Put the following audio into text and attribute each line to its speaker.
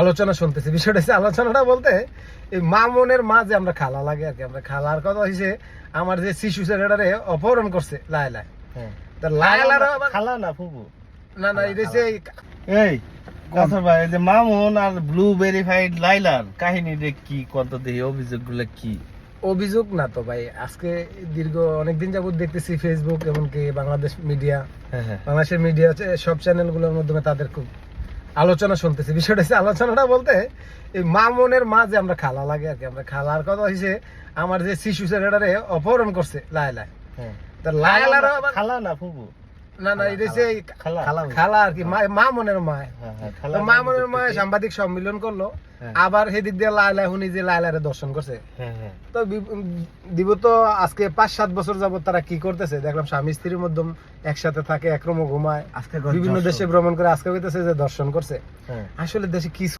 Speaker 1: আলোচনা শুনতেছি। বিষয়টা হচ্ছে আলোচনাটা বলতে এই মামুনের মা যে আমরা খালা লাগে আর কি, আমরা খালার কথা হয়েছে আমার যে শিশু ছেলেটারে অপহরণ করছে লায়লা।
Speaker 2: হ্যাঁ
Speaker 1: তা লায়লার
Speaker 2: খালা না ফুফু
Speaker 1: না না এটা হচ্ছে
Speaker 2: এই কথা ভাই এই যে মামুন আর ব্লু ভেরিফাইড লাইলার কাহিনীটা কি কত দেহি অভিযোগগুলো কি
Speaker 1: অভিযোগ না তো ভাই, আজকে দীর্ঘ অনেকদিন যাবত দেখতেছি ফেসবুক এমনকি বাংলাদেশ মিডিয়া,
Speaker 2: হ্যাঁ হ্যাঁ
Speaker 1: বাংলাদেশের মিডিয়া সব চ্যানেলগুলোর মাধ্যমে তাদের খুব আলোচনা শুনতেছি। বিষয়টা হচ্ছে আলোচনাটা বলতে এই মামুনের মা যে আমরা খালা লাগে আর কি, আমরা খালার কথা হয়েছে আমার যে শিশু ছেলেটারে অপহরণ করছে লায়লা।
Speaker 2: হ্যাঁ
Speaker 1: তা লায়লার
Speaker 2: খালা না ফুফু
Speaker 1: না না এটা হচ্ছে
Speaker 2: খালা
Speaker 1: খালা আর কি, মামুনের মা।
Speaker 2: হ্যাঁ হ্যাঁ
Speaker 1: তো মামুনের মা সাংবাদিক সম্মেলন করলো,
Speaker 2: হ্যাঁ।
Speaker 1: আবার সেদিক দিয়ে লায়লা শুনি যে লায়লারে দর্শন করছে।
Speaker 2: হ্যাঁ হ্যাঁ
Speaker 1: তো দিব তো আজকে 5-7 বছর যাবত তারা কি করতেছে দেখলাম, স্বামী স্ত্রীর মধ্যে একসাথে থাকে, একরকম ঘুমায়,
Speaker 2: আজকে
Speaker 1: বিভিন্ন দেশে ভ্রমণ করে, আজকে হইতেছে যে দর্শন করছে।
Speaker 2: হ্যাঁ
Speaker 1: আসলে দেশে কি